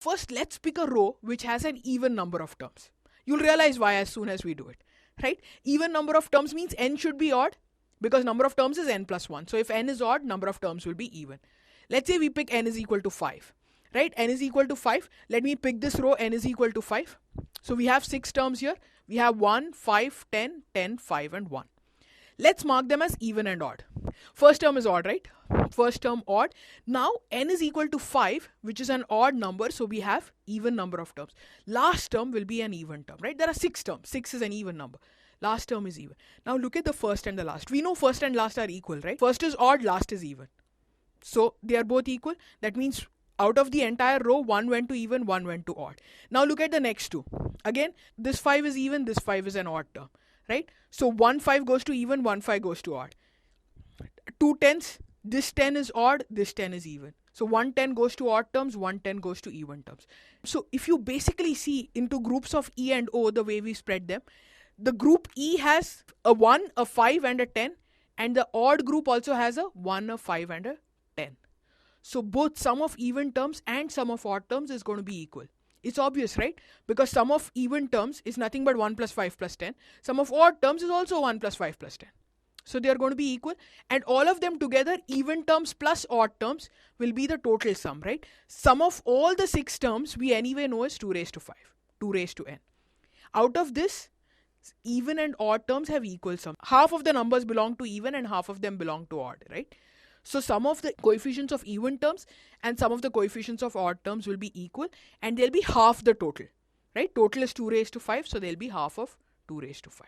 First, let's pick a row which has an even number of terms. You'll realize why as soon as we do it, right? Even number of terms means n should be odd because number of terms is n plus 1. So if n is odd, number of terms will be even. Let's say we pick n is equal to 5, right? N is equal to 5. Let me pick this row, n is equal to 5. So we have 6 terms here. We have 1, 5, 10, 10, 5 and 1. Let's mark them as even and odd. First term is odd, right? First term odd. Now n is equal to 5, which is an odd number, so we have even number of terms. Last term will be an even term, right? There are 6 terms. 6 is an even number. Last term is even. Now look at the first and the last. We know first and last are equal, right? First is odd, last is even. So they are both equal. That means out of the entire row, 1 went to even, 1 went to odd. Now look at the next two. Again, this 5 is even, this 5 is an odd term, right? So 1 5 goes to even, 1 5 goes to odd. 2 10s, this 10 is odd, this 10 is even. So 1 10 goes to odd terms, 1 10 goes to even terms. So if you basically see into groups of E and O the way we spread them, the group E has a 1, a 5 and a 10, and the odd group also has a 1, a 5 and a 10. So both sum of even terms and sum of odd terms is going to be equal. It's obvious, right? Because sum of even terms is nothing but 1 plus 5 plus 10. Sum of odd terms is also 1 plus 5 plus 10. So they are going to be equal, and all of them together, even terms plus odd terms, will be the total sum, right? Sum of all the 6 terms we anyway know is 2 raised to 5, 2 raised to n. Out of this, even and odd terms have equal sum. Half of the numbers belong to even and half of them belong to odd, right? So sum of the coefficients of even terms and sum of the coefficients of odd terms will be equal, and they'll be half the total, right? Total is 2 raised to 5, so they'll be half of 2 raised to 5.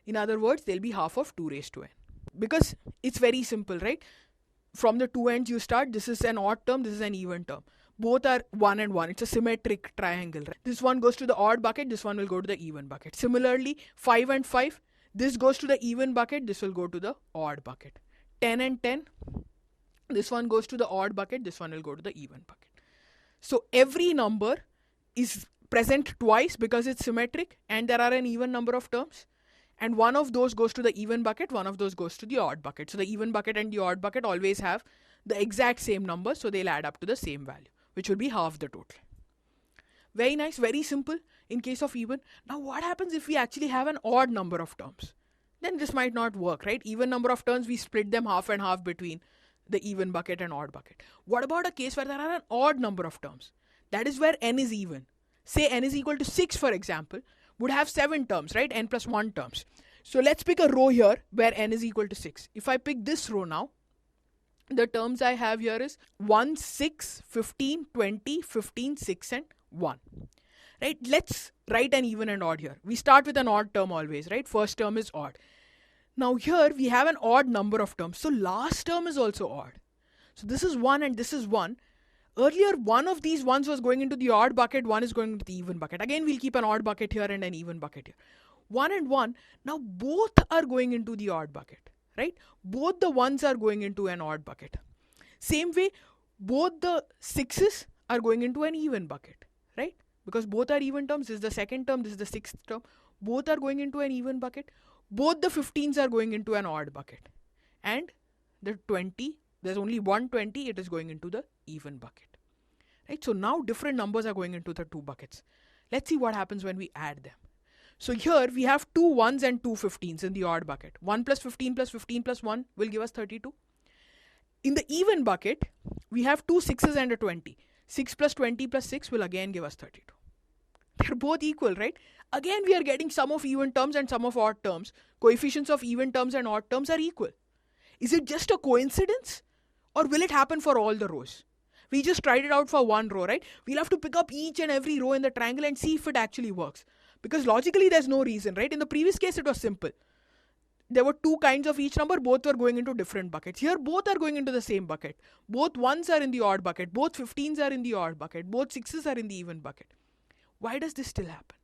In other words, they'll be half of 2 raised to n. Because it's very simple, right? From the two ends you start, this is an odd term, this is an even term. Both are 1 and 1. It's a symmetric triangle, right? This one goes to the odd bucket, this one will go to the even bucket. Similarly, 5 and 5, this goes to the even bucket, this will go to the odd bucket. 10 and 10, this one goes to the odd bucket, this one will go to the even bucket. So every number is present twice because it's symmetric and there are an even number of terms. And one of those goes to the even bucket, one of those goes to the odd bucket. So the even bucket and the odd bucket always have the exact same number, so they'll add up to the same value, which will be half the total. Very nice, very simple in case of even. Now what happens if we actually have an odd number of terms? Then this might not work, right? Even number of terms, we split them half and half between the even bucket and odd bucket. What about a case where there are an odd number of terms? That is where n is even. Say n is equal to 6, for example, would have 7 terms, right? N plus 1 terms. So let's pick a row here where n is equal to 6. If I pick this row now, the terms I have here is 1, 6, 15, 20, 15, 6 and 1. Right? Let's write an even and odd here. We start with an odd term always, right? First term is odd. Now here we have an odd number of terms. So last term is also odd. So this is 1 and this is 1. Earlier, one of these ones was going into the odd bucket, one is going into the even bucket. Again, we'll keep an odd bucket here and an even bucket here. 1 and 1, now both are going into the odd bucket, right? Both the ones are going into an odd bucket. Same way, both the 6s are going into an even bucket, right? Because both are even terms. This is the second term, this is the 6th term. Both are going into an even bucket. Both the 15s are going into an odd bucket. And the 20, there's only one 20, it is going into the even bucket. Right? So now different numbers are going into the two buckets. Let's see what happens when we add them. So here we have 2 1s and 2 15s in the odd bucket. 1 plus 15 plus 15 plus 1 will give us 32. In the even bucket, we have 2 6s and a 20. 6 plus 20 plus 6 will again give us 32. They're both equal, right? Again, we are getting sum of even terms and sum of odd terms. Coefficients of even terms and odd terms are equal. Is it just a coincidence? Or will it happen for all the rows? We just tried it out for one row, right? We'll have to pick up each and every row in the triangle and see if it actually works. Because logically, there's no reason, right? In the previous case, it was simple. There were 2 kinds of each number. Both were going into different buckets. Here, both are going into the same bucket. Both 1s are in the odd bucket. Both 15s are in the odd bucket. Both 6s are in the even bucket. Why does this still happen?